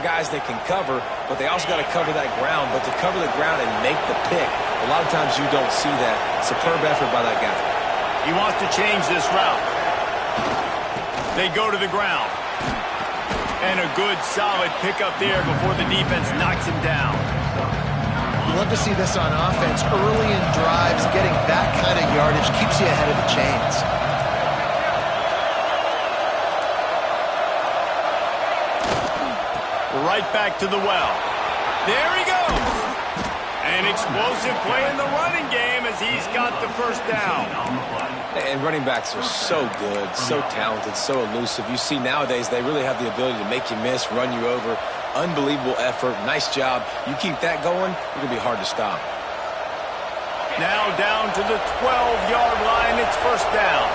guys that can cover, but they also got to cover that ground. But to cover the ground and make the pick, a lot of times you don't see that. Superb effort by that guy. He wants to change this route. They go to the ground. And a good, solid pickup there before the defense knocks him down. You love to see this on offense. Early in drives, getting that kind of yardage keeps you ahead of the chains. Right back to the well. There he goes. An explosive play in the running game as he's got the first down. And running backs are so good, so talented, so elusive. You see nowadays they really have the ability to make you miss, run you over. Unbelievable effort. Nice job. You keep that going, it's going to be hard to stop. Now down to the 12-yard line. It's first down.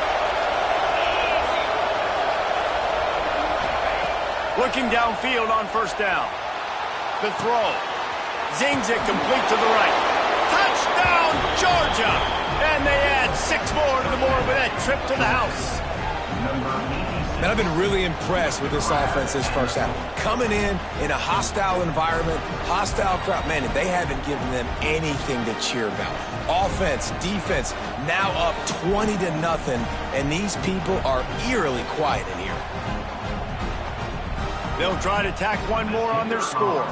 Looking downfield on first down. The throw. Zings it complete to the right. Touchdown, Georgia! And they add 6 more to the board with that trip to the house. Man, I've been really impressed with this offense this first half. Coming in a hostile environment, hostile crowd. Man, they haven't given them anything to cheer about. Offense, defense, now up 20-0, and these people are eerily quiet in here. They'll try to tack one more on their score.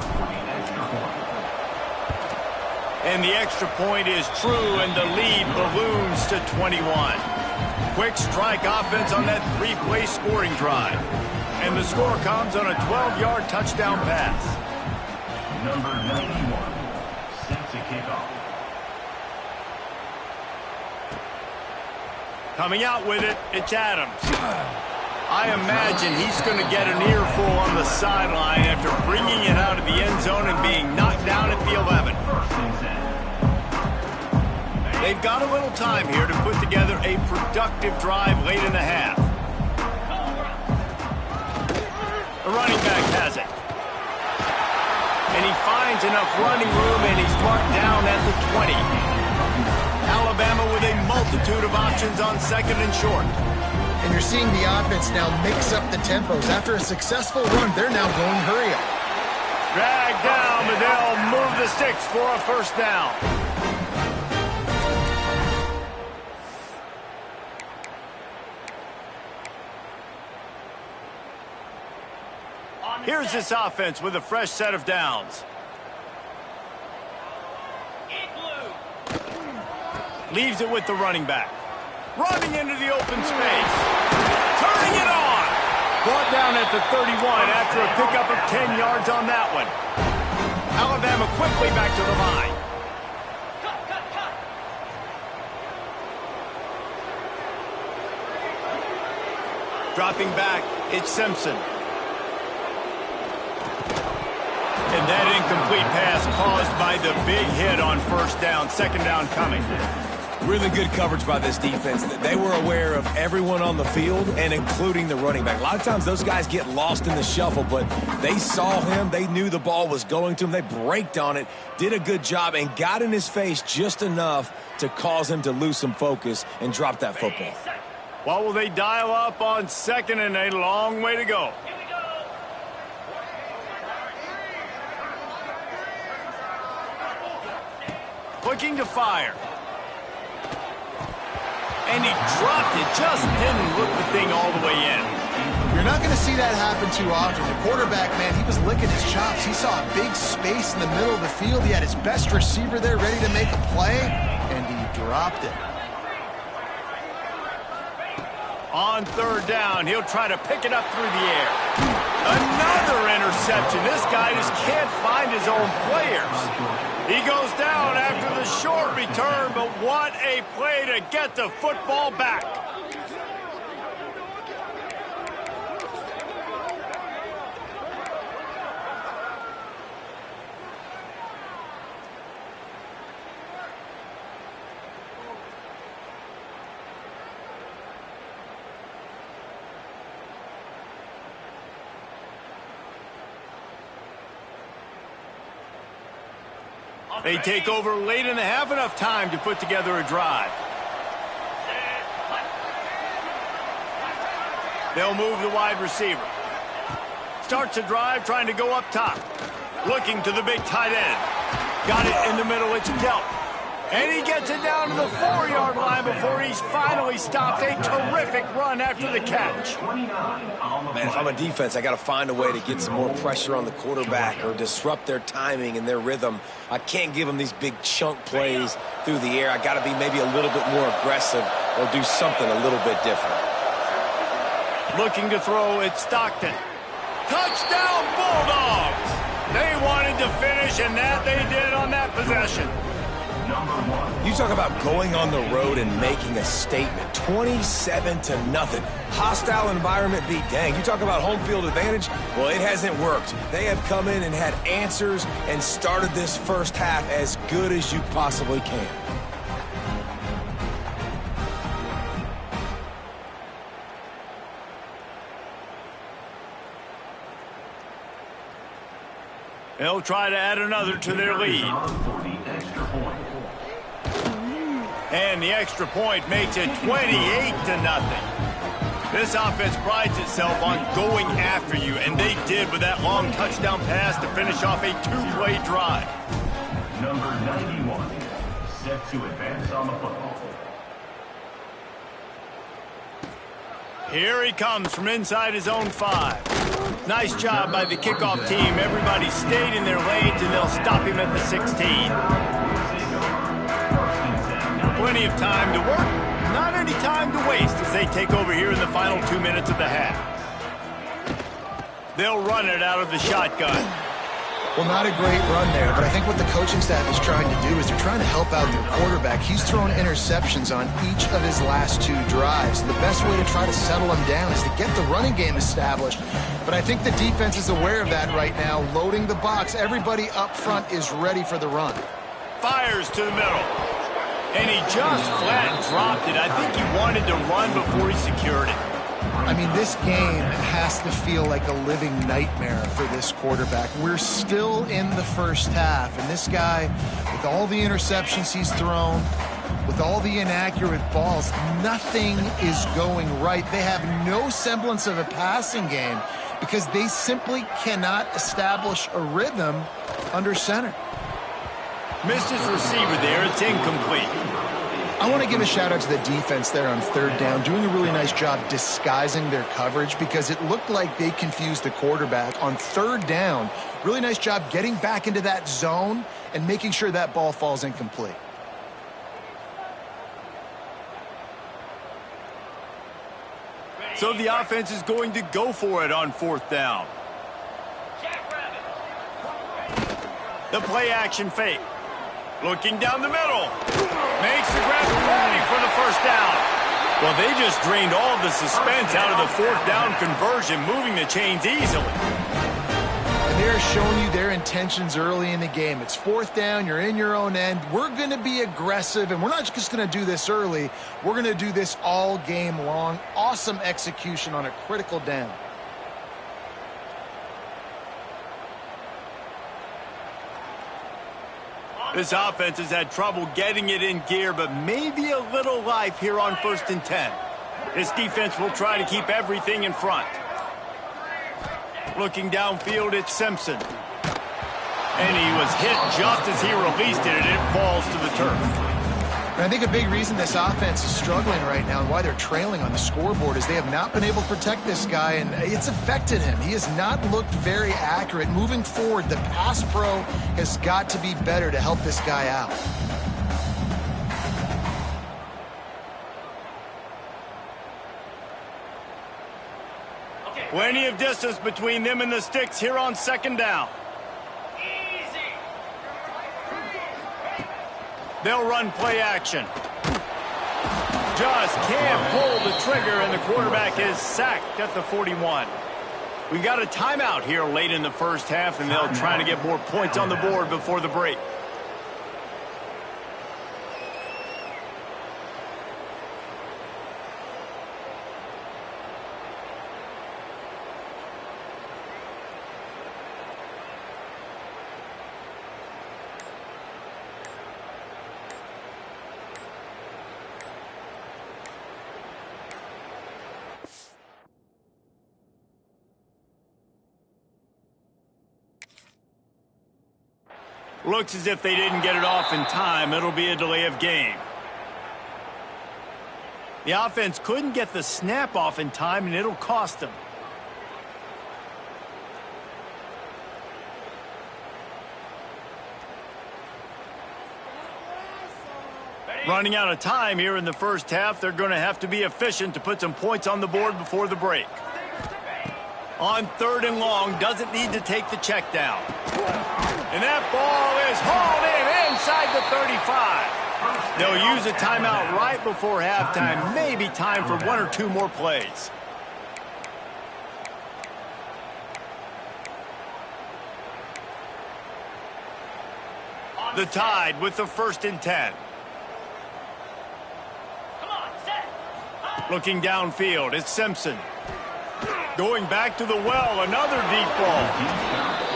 And the extra point is true, and the lead balloons to 21. Quick strike offense on that 3-play scoring drive. And the score comes on a 12-yard touchdown pass. Number 91, set to kick off. Coming out with it, it's Adams. I imagine he's going to get an earful on the sideline after bringing it out of the end zone and being knocked down at the 11. They've got a little time here to put together a productive drive late in the half. The running back has it. And he finds enough running room, and he's marked down at the 20. Alabama with a multitude of options on second and short. And you're seeing the offense now mix up the tempos. After a successful run, they're now going hurry up. Drag down, but they'll move the sticks for a first down. Here's this offense with a fresh set of downs. Leaves it with the running back. Running into the open space. Turning it on. Brought down at the 31 after a pickup of 10 yards on that one. Alabama quickly back to the line. Dropping back, it's Simpson. And that incomplete pass caused by the big hit on first down. Second down coming. Really good coverage by this defense. They were aware of everyone on the field, and including the running back. A lot of times those guys get lost in the shuffle, but they saw him. They knew the ball was going to him. They braked on it, did a good job, and got in his face just enough to cause him to lose some focus and drop that football. What will they dial up on second and a long way to go? Looking to fire. And he dropped it, just didn't look the thing all the way in. You're not going to see that happen too often. The quarterback, man, he was licking his chops. He saw a big space in the middle of the field. He had his best receiver there ready to make a play, and he dropped it. On third down, he'll try to pick it up through the air. Another interception. This guy just can't find his own players. He goes down after the short return, but what a play to get the football back. They take over late in the half, enough time to put together a drive. They'll move the wide receiver. starts a drive trying to go up top. Looking to the big tight end. Got it in the middle, it's dealt. And he gets it down to the 4-yard line before he's finally stopped. A terrific run after the catch. Man, if I'm a defense, I got to find a way to get some more pressure on the quarterback or disrupt their timing and their rhythm. I can't give them these big chunk plays through the air. I got to be maybe a little bit more aggressive or do something a little bit different. Looking to throw, it's Stockton. Touchdown, Bulldogs! They wanted to finish, and that they did on that possession. You talk about going on the road and making a statement. 27-0. Hostile environment be dang. You talk about home field advantage? Well, it hasn't worked. They have come in and had answers and started this first half as good as you possibly can. They'll try to add another to their lead. And the extra point makes it 28-0. This offense prides itself on going after you, and they did with that long touchdown pass to finish off a 2-play drive. Number 91, set to advance on the football. Here he comes from inside his own 5. Nice job by the kickoff team. Everybody stayed in their lanes, and they'll stop him at the 16. Plenty of time to work, not any time to waste as they take over here in the final 2 minutes of the half. They'll run it out of the shotgun. Well, not a great run there, but I think what the coaching staff is trying to do is they're trying to help out their quarterback. He's thrown interceptions on each of his last 2 drives. The best way to try to settle him down is to get the running game established. But I think the defense is aware of that right now, loading the box. Everybody up front is ready for the run. Fires to the middle. And he just flat dropped it. I think he wanted to run before he secured it. I mean, this game has to feel like a living nightmare for this quarterback. We're still in the first half, and this guy, with all the interceptions he's thrown, with all the inaccurate balls, nothing is going right. They have no semblance of a passing game because they simply cannot establish a rhythm under center. Missed his receiver there. It's incomplete. I want to give a shout out to the defense there on 3rd down, doing a really nice job disguising their coverage because it looked like they confused the quarterback on 3rd down. Really nice job getting back into that zone and making sure that ball falls incomplete. So the offense is going to go for it on 4th down. The play action fake. Looking down the middle. Makes the grab ready for the first down. Well, they just drained all of the suspense out of the 4th down conversion, moving the chains easily. And they're showing you their intentions early in the game. It's 4th down. You're in your own end. We're going to be aggressive, and we're not just going to do this early. We're going to do this all game long. Awesome execution on a critical down. This offense has had trouble getting it in gear, but maybe a little life here on 1st and 10. This defense will try to keep everything in front. Looking downfield, it's Simpson. And he was hit just as he released it, and it falls to the turf. And I think a big reason this offense is struggling right now and why they're trailing on the scoreboard is they have not been able to protect this guy, and it's affected him. He has not looked very accurate. Moving forward, the pass pro has got to be better to help this guy out. Plenty of distance between them and the sticks here on 2nd down. They'll run play action. Just can't pull the trigger, and the quarterback is sacked at the 41. We got a timeout here late in the first half, and they'll try to get more points on the board before the break. Looks as if they didn't get it off in time. It'll be a delay of game. The offense couldn't get the snap off in time, and it'll cost them. Running out of time here in the first half. They're going to have to be efficient to put some points on the board before the break. On 3rd and long, doesn't need to take the check down. And that ball is hauled in inside the 35. They'll use a timeout right before halftime. Maybe time for 1 or 2 more plays. The Tide with the 1st and 10. Looking downfield, it's Simpson. Going back to the well, another deep ball.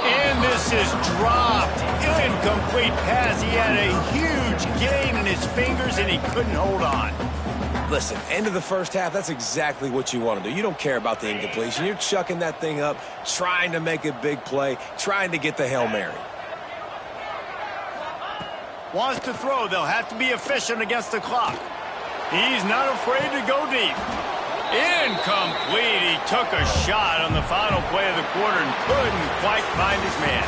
And this is dropped. Incomplete pass. He had a huge gain in his fingers, and he couldn't hold on. Listen, end of the first half, that's exactly what you want to do. You don't care about the incompletion. You're chucking that thing up, trying to make a big play, trying to get the Hail Mary. Wants to throw. They'll have to be efficient against the clock. He's not afraid to go deep. Incomplete. He took a shot on the final play of the quarter and couldn't quite find his man.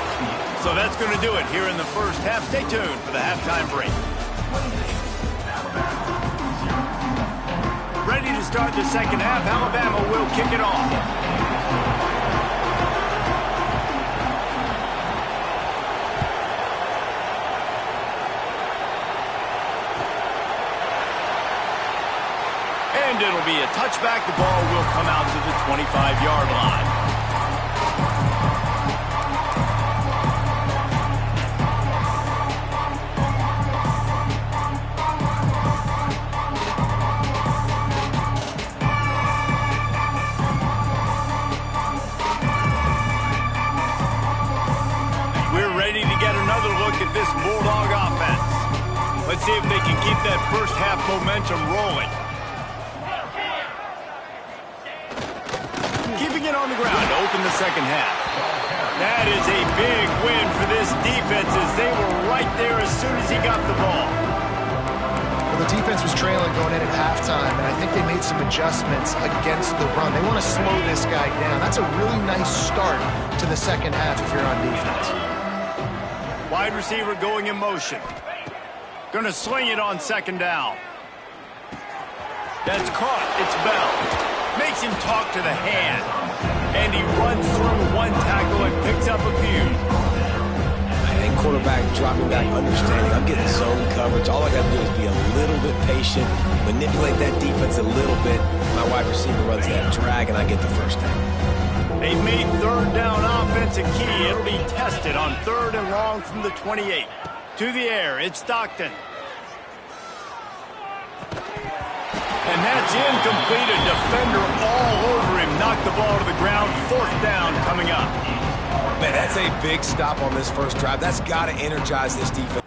So that's going to do it here in the first half. Stay tuned for the halftime break. Ready to start the second half. Alabama will kick it off. And it'll be a touchback. The ball will come out to the 25-yard line. We're ready to get another look at this Bulldog offense. Let's see if they can keep that first half momentum rolling. Keeping it on the ground to open the second half. That is a big win for this defense as they were right there as soon as he got the ball. Well, the defense was trailing going in at halftime, and I think they made some adjustments against the run. They want to slow this guy down. That's a really nice start to the second half if you're on defense. Wide receiver going in motion. Going to sling it on 2nd down. That's caught. It's Bell. Makes him talk to the hand. And he runs through 1 tackle and picks up a few. And quarterback dropping back, understanding I'm getting zone coverage. All I got to do is be a little bit patient, manipulate that defense a little bit. My wide receiver runs that drag, and I get the first down. They made 3rd down offense a key. It'll be tested on 3rd and long from the 28. To the air, it's Stockton. And that's incomplete. A defender all over him. Knocked the ball to the ground. 4th down coming up. Man, that's a big stop on this first drive. That's got to energize this defense.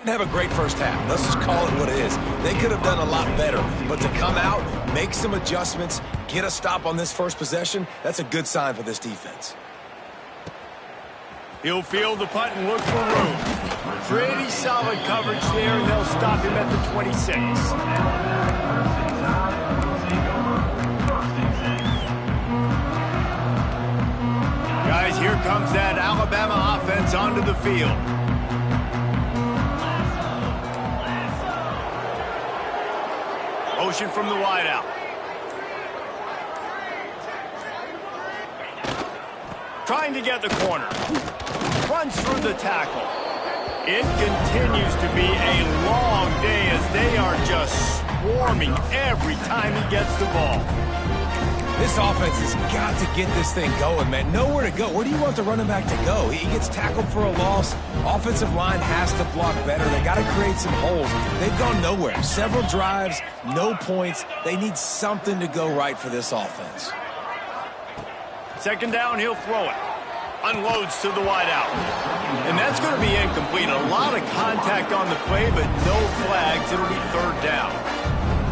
Didn't have a great first half. Let's just call it what it is. They could have done a lot better, but to come out, make some adjustments, get a stop on this first possession, that's a good sign for this defense. He'll field the punt and look for room. Pretty solid coverage there, and they'll stop him at the 26. Guys, here comes that Alabama offense onto the field. Motion from the wideout. Trying to get the corner. Runs through the tackle. It continues to be a long day as they are just swarming every time he gets the ball. This offense has got to get this thing going, man. Nowhere to go. Where do you want the running back to go? He gets tackled for a loss. Offensive line has to block better. They got to create some holes. They've gone nowhere. Several drives, no points. They need something to go right for this offense. Second down, he'll throw it. Unloads to the wideout. And that's going to be incomplete. A lot of contact on the play, but no flags. It'll be third down.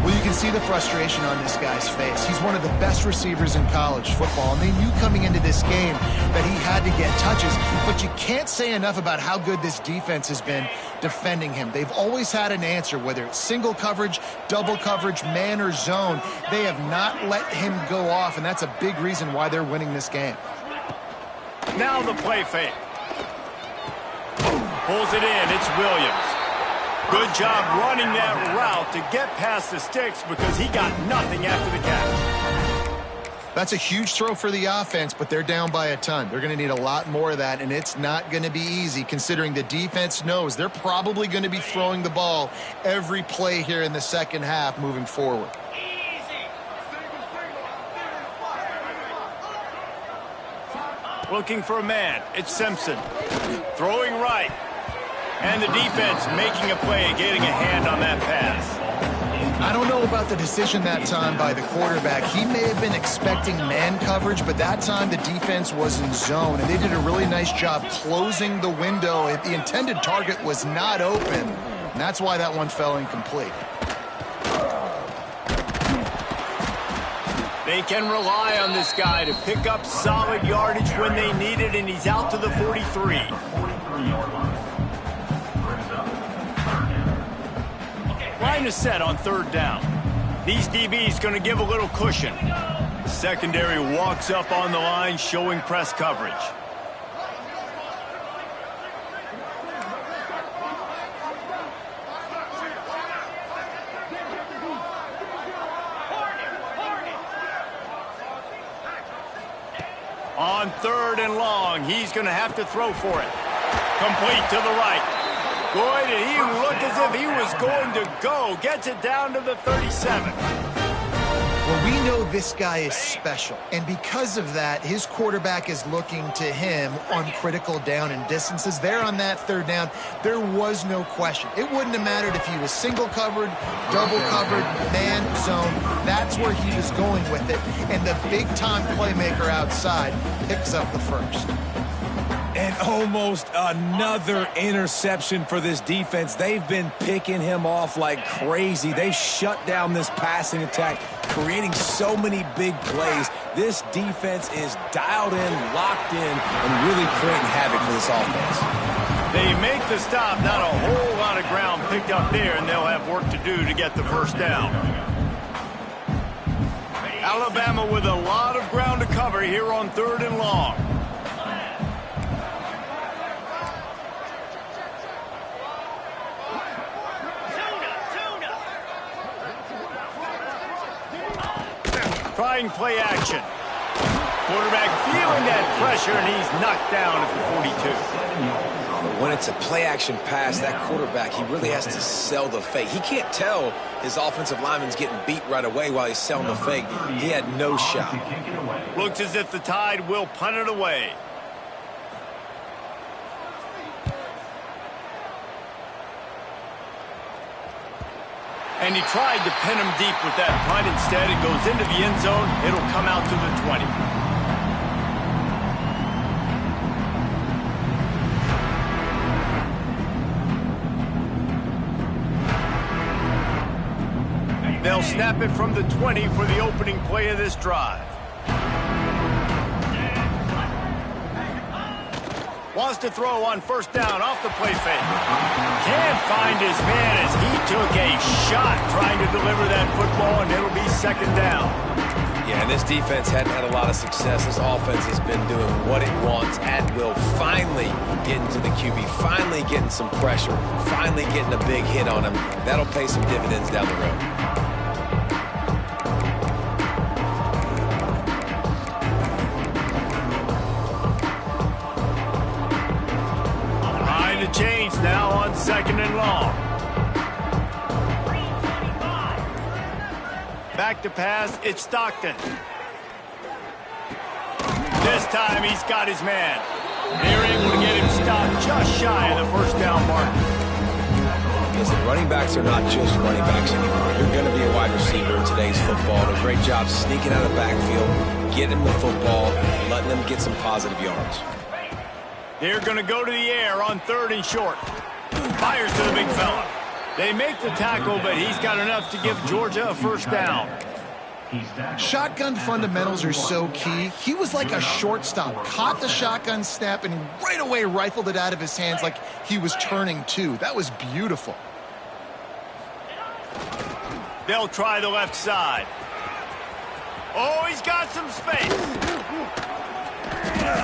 Well, you can see the frustration on this guy's face. He's one of the best receivers in college football, and they knew coming into this game that he had to get touches, but you can't say enough about how good this defense has been defending him. They've always had an answer, whether it's single coverage, double coverage, man or zone. They have not let him go off, and that's a big reason why they're winning this game. Now the play fake. Pulls it in. It's Williams. Good job running that route to get past the sticks because he got nothing after the catch. That's a huge throw for the offense, but they're down by a ton. They're going to need a lot more of that, and it's not going to be easy considering the defense knows they're probably going to be throwing the ball every play here in the second half moving forward. Looking for a man. It's Simpson. Throwing right. And the defense making a play, getting a hand on that pass. I don't know about the decision that time by the quarterback. He may have been expecting man coverage, but that time the defense was in zone, and they did a really nice job closing the window. The intended target was not open, and that's why that one fell incomplete. They can rely on this guy to pick up solid yardage when they need it, and he's out to the 43. Line is set on third down. These DBs going to give a little cushion. The secondary walks up on the line, showing press coverage. On third and long, he's going to have to throw for it. Complete to the right. Boy, did he look as if he was going to go. Gets it down to the 37. Well, we know this guy is special, and because of that, his quarterback is looking to him on critical down and distances. There on that third down, there was no question. It wouldn't have mattered if he was single covered, double covered, man zone. That's where he was going with it, and the big-time playmaker outside picks up the first. And almost another interception for this defense. They've been picking him off like crazy. They shut down this passing attack, creating so many big plays. This defense is dialed in, locked in, and really creating havoc for this offense. They make the stop, not a whole lot of ground picked up there, and they'll have work to do to get the first down. Alabama with a lot of ground to cover here on third and long. Trying play action. Quarterback feeling that pressure, and he's knocked down at the 42. When it's a play-action pass, that quarterback, he really has to sell the fake. He can't tell his offensive lineman's getting beat right away while he's selling the fake. He had no shot. Looks as if the Tide will punt it away. And he tried to pin him deep with that punt. Instead, it goes into the end zone. It'll come out to the 20. They'll snap it from the 20 for the opening play of this drive. Wants to throw on first down off the play fake. Can't find his man as he took a shot trying to deliver that football, and it'll be second down. Yeah, and this defense hadn't had a lot of success. This offense has been doing what it wants at will. Finally getting to the QB, finally getting some pressure, finally getting a big hit on him. That'll pay some dividends down the road. back to pass. It's Stockton. This time he's got his man. They're able to get him stopped just shy of the first down mark. Listen, running backs are not just running backs anymore. You're going to be a wide receiver in today's football. And a great job sneaking out of the backfield, getting the football, letting them get some positive yards. They're going to go to the air on 3rd and short. Fires to the big fella. They make the tackle, but he's got enough to give Georgia a first down. Shotgun fundamentals are so key. He was like a shortstop, caught the shotgun snap, and right away rifled it out of his hands like he was turning two. That was beautiful. They'll try the left side. Oh, he's got some space.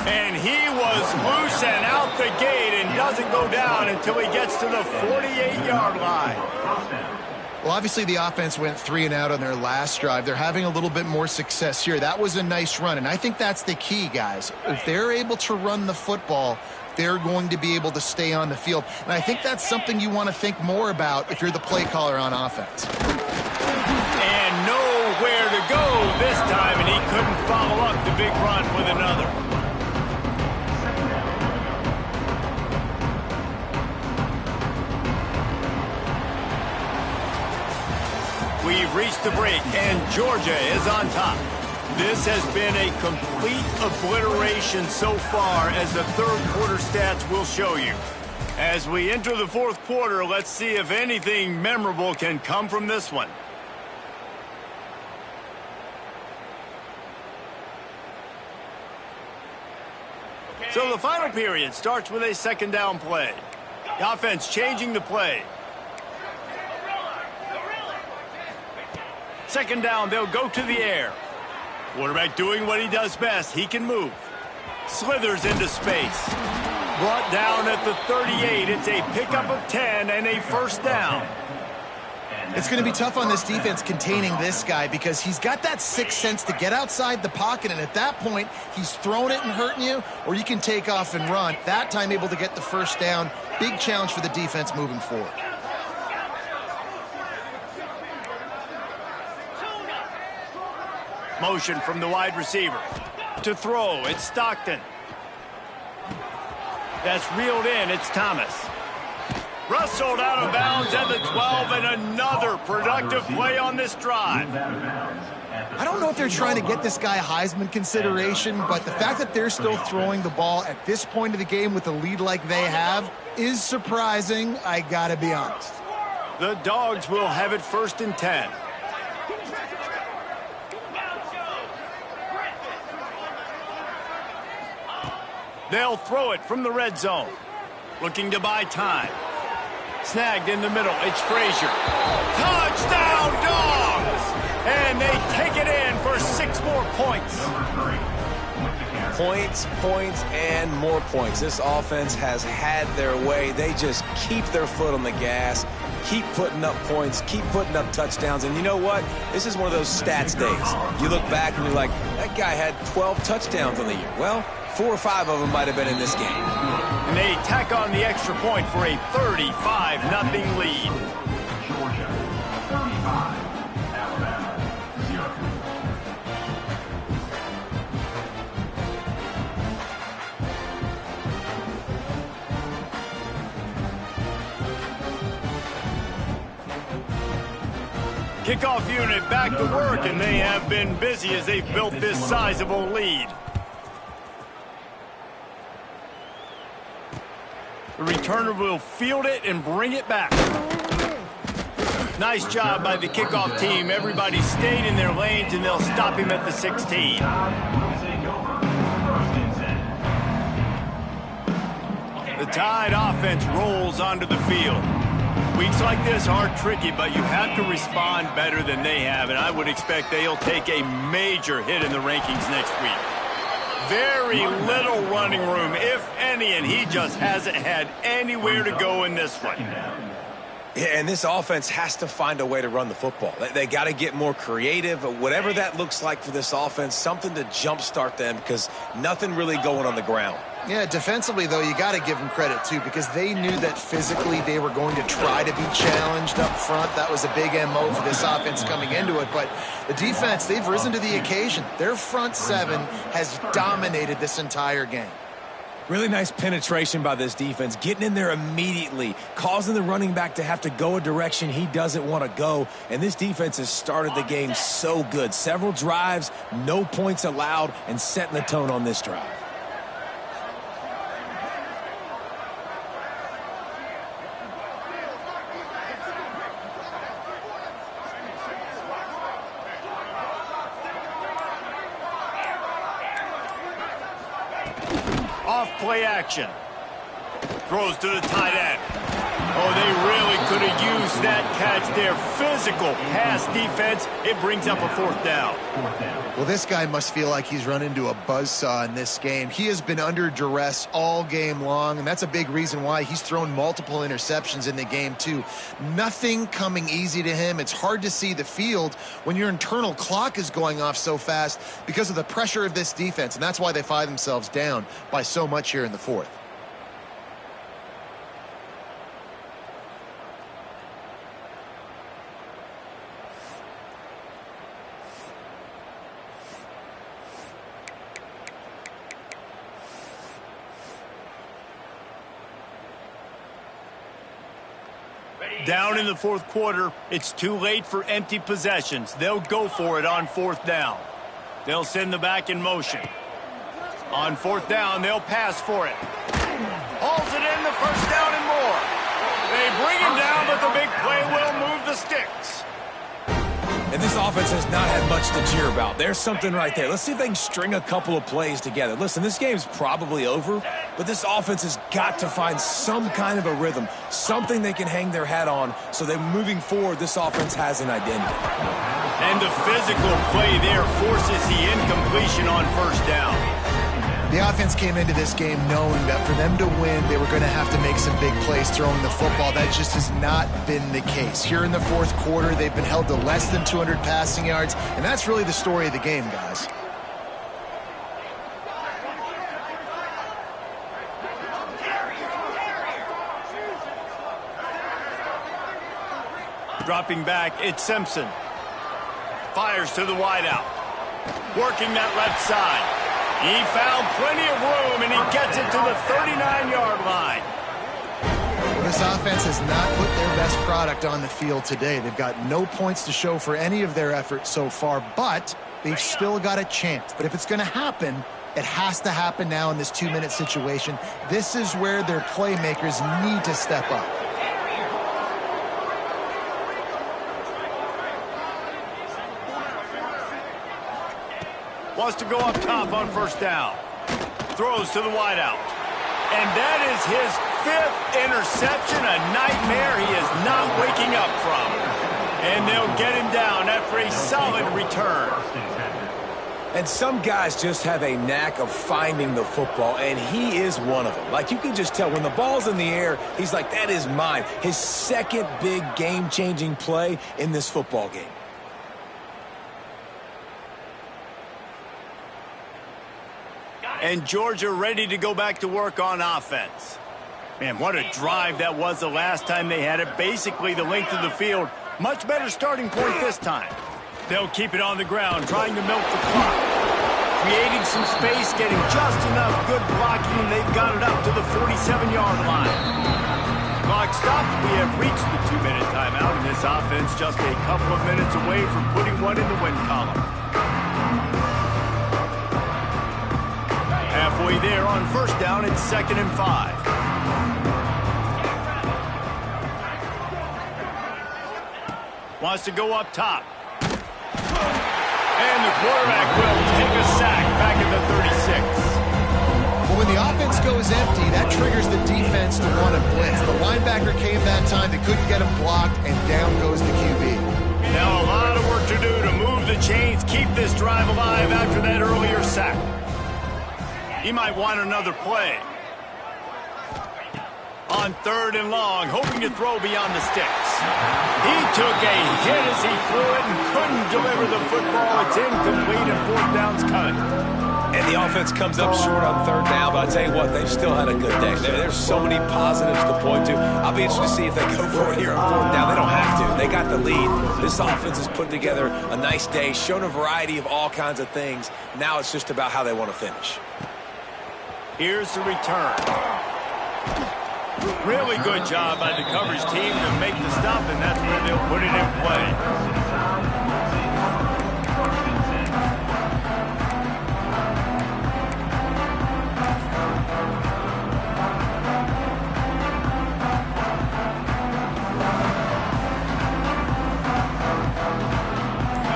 And he was loose and out the gate and doesn't go down until he gets to the 48-yard line. Well, obviously the offense went 3 and out on their last drive. They're having a little bit more success here. That was a nice run, and I think that's the key, guys. If they're able to run the football, they're going to be able to stay on the field. And I think that's something you want to think more about if you're the play caller on offense. And nowhere to go this time, and he couldn't follow up the big run with another. We've reached the break, and Georgia is on top. This has been a complete obliteration so far, as the third quarter stats will show you. As we enter the fourth quarter, let's see if anything memorable can come from this one. So the final period starts with a second down play. The offense changing the play. Second down, they'll go to the air. Quarterback doing what he does best. He can move. Slithers into space. Brought down at the 38. It's a pickup of 10 and a first down. It's going to be tough on this defense containing this guy because he's got that sixth sense to get outside the pocket, and at that point, he's throwing it and hurting you, or you can take off and run. That time able to get the first down. Big challenge for the defense moving forward. Motion from the wide receiver. To throw, it's Stockton. That's reeled in, it's Thomas. Rustled out of bounds at the 12, and another productive play on this drive. I don't know if they're trying to get this guy Heisman consideration, but the fact that they're still throwing the ball at this point of the game with a lead like they have is surprising, I gotta be honest. The Dogs will have it 1st and 10. They'll throw it from the red zone. Looking to buy time. Snagged in the middle. It's Frazier. Touchdown, Dogs! And they take it in for 6 more points. Points, and more points. This offense has had their way. They just keep their foot on the gas, keep putting up points, keep putting up touchdowns. And you know what? This is one of those stats days. You look back and you're like, that guy had 12 touchdowns on the year. Well, 4 or 5 of them might have been in this game. And they tack on the extra point for a 35-0 lead. Georgia, 35. Alabama, 0. Kickoff unit back to work, and they have been busy as they've built this sizable lead. The returner will field it and bring it back. Nice job by the kickoff team. Everybody stayed in their lanes, and they'll stop him at the 16. The Tide offense rolls onto the field. Weeks like this are tricky, but you have to respond better than they have, and I would expect they'll take a major hit in the rankings next week. Very little running room, if any, and he just hasn't had anywhere to go in this one. Yeah, and this offense has to find a way to run the football. They got to get more creative, whatever that looks like for this offense, something to jumpstart them because nothing really going on the ground. Yeah, defensively, though, you got to give them credit, too, because they knew that physically they were going to try to be challenged up front. That was a big MO for this offense coming into it. But the defense, they've risen to the occasion. Their front seven has dominated this entire game. Really nice penetration by this defense, getting in there immediately, causing the running back to have to go a direction he doesn't want to go. And this defense has started the game so good. Several drives, no points allowed, and setting the tone on this drive. Play action. Throws to the tight end. Oh, they really could have used that catch there. Physical pass defense. It brings up a fourth down. Well, this guy must feel like he's run into a buzzsaw in this game. He has been under duress all game long, and that's a big reason why he's thrown multiple interceptions in the game, too. Nothing coming easy to him. It's hard to see the field when your internal clock is going off so fast because of the pressure of this defense, and that's why they find themselves down by so much here in the fourth. Down in the fourth quarter, it's too late for empty possessions. They'll go for it on fourth down. They'll send the back in motion. On fourth down, they'll pass for it. Hauls it in, the first down and more. They bring him down, but the big play will move the sticks. And this offense has not had much to cheer about. There's something right there. Let's see if they can string a couple of plays together. Listen, this game's probably over, but this offense has got to find some kind of a rhythm, something they can hang their hat on so that moving forward, this offense has an identity. And the physical play there forces the incompletion on first down. The offense came into this game knowing that for them to win, they were going to have to make some big plays throwing the football. That just has not been the case. Here in the fourth quarter, they've been held to less than 200 passing yards, and that's really the story of the game, guys. Dropping back, it's Simpson. Fires to the wideout. Working that left side. He found plenty of room, and he gets it to the 39-yard line. Well, this offense has not put their best product on the field today. They've got no points to show for any of their efforts so far, but they've still got a chance. But if it's going to happen, it has to happen now in this 2-minute situation. This is where their playmakers need to step up. Wants to go up top on first down. Throws to the wideout. And that is his 5th interception, a nightmare he is not waking up from. And they'll get him down after a solid return. And some guys just have a knack of finding the football, and he is one of them. Like, you can just tell when the ball's in the air, he's like, that is mine. His second big game-changing play in this football game. And Georgia ready to go back to work on offense. Man, what a drive that was the last time they had it. Basically the length of the field. Much better starting point this time. They'll keep it on the ground, trying to milk the clock. Creating some space, getting just enough good blocking, and they've got it up to the 47-yard line. Clock stops. We have reached the 2-minute timeout, and this offense just a couple of minutes away from putting one in the win column. Halfway there on first down, it's 2nd and 5. Wants to go up top. And the quarterback will take a sack back at the 36. Well, when the offense goes empty, that triggers the defense to want to blitz. The linebacker came that time. They couldn't get him blocked, and down goes the QB. Now a lot of work to do to move the chains, keep this drive alive after that earlier sack. He might want another play. On 3rd and long, hoping to throw beyond the sticks. He took a hit as he threw it and couldn't deliver the football. It's incomplete and 4th down's coming. And the offense comes up short on 3rd down, but I'll tell you what, they've still had a good day. There's so many positives to point to. I'll be interested to see if they go for it here on 4th down. They don't have to. They got the lead. This offense has put together a nice day, shown a variety of all kinds of things. Now it's just about how they want to finish. Here's the return. Really good job by the coverage team to make the stop, and that's where they'll put it in play.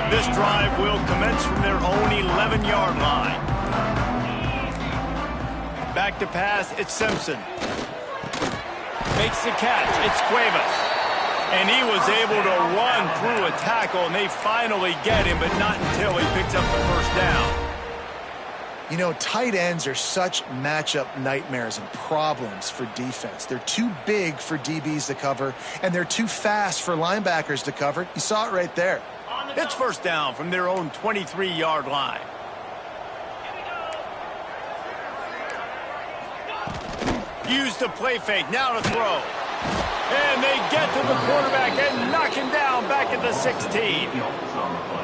This drive will commence from their own 11-yard line. Back to pass, it's Simpson. Makes the catch, it's Cuevas. And he was able to run through a tackle, and they finally get him, but not until he picks up the 1st down. You know, tight ends are such matchup nightmares and problems for defense. They're too big for DBs to cover, and they're too fast for linebackers to cover. You saw it right there. It's 1st down from their own 23-yard line. Use the play fake, now to throw. And they get to the quarterback and knock him down back at the 16.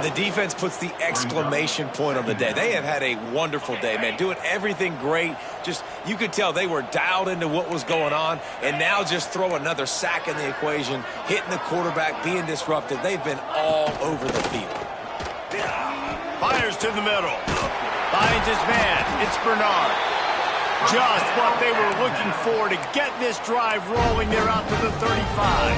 The defense puts the exclamation point on the day. They have had a wonderful day, man. Doing everything great. Just, you could tell they were dialed into what was going on. And now just throw another sack in the equation, hitting the quarterback, being disruptive. They've been all over the field. Fires to the middle. Finds his man. It's Bernard. Just what they were looking for to get this drive rolling. They're out to the 35.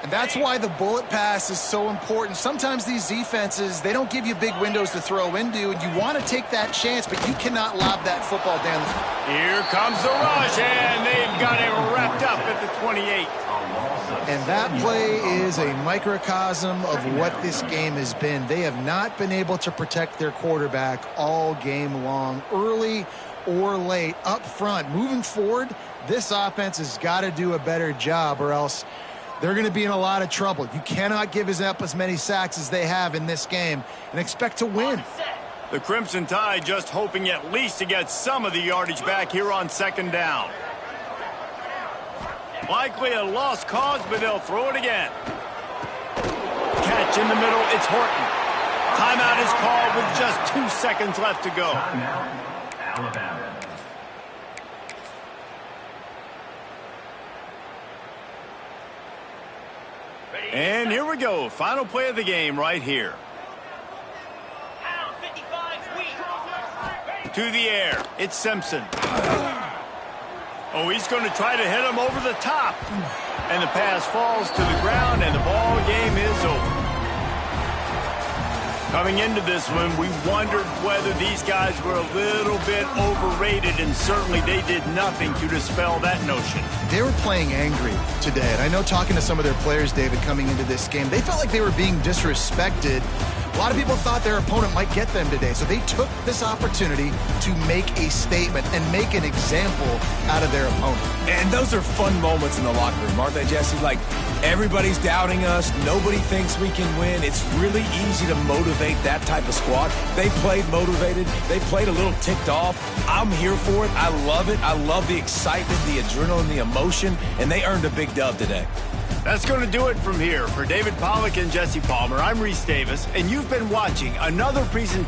And that's why the bullet pass is so important. Sometimes these defenses, they don't give you big windows to throw into, and you want to take that chance, but you cannot lob that football down the field. Here comes the rush, and they've got it wrapped up at the 28. And that play is a microcosm of what this game has been. They have not been able to protect their quarterback all game long, early or late, up front. Moving forward, this offense has got to do a better job, or else they're going to be in a lot of trouble. You cannot give up as many sacks as they have in this game and expect to win. The Crimson Tide just hoping at least to get some of the yardage back here on 2nd down. Likely a lost cause, but they'll throw it again. Catch in the middle, it's Horton. Timeout is called with just 2 seconds left to go. Alabama. And here we go. Final play of the game right here. To the air. It's Simpson. Oh, he's going to try to hit him over the top. And the pass falls to the ground, and the ball game is over. Coming into this one, we wondered whether these guys were a little bit overrated, and certainly they did nothing to dispel that notion. They were playing angry today, and I know talking to some of their players, David, coming into this game, they felt like they were being disrespected. A lot of people thought their opponent might get them today, so they took this opportunity to make a statement and make an example out of their opponent. And those are fun moments in the locker room, aren't they, Jesse? Like, everybody's doubting us. Nobody thinks we can win. It's really easy to motivate that type of squad. They played motivated. They played a little ticked off. I'm here for it. I love it. I love the excitement, the adrenaline, the emotion, and they earned a big dub today. That's going to do it from here. For David Pollack and Jesse Palmer, I'm Reese Davis, and you've been watching another presentation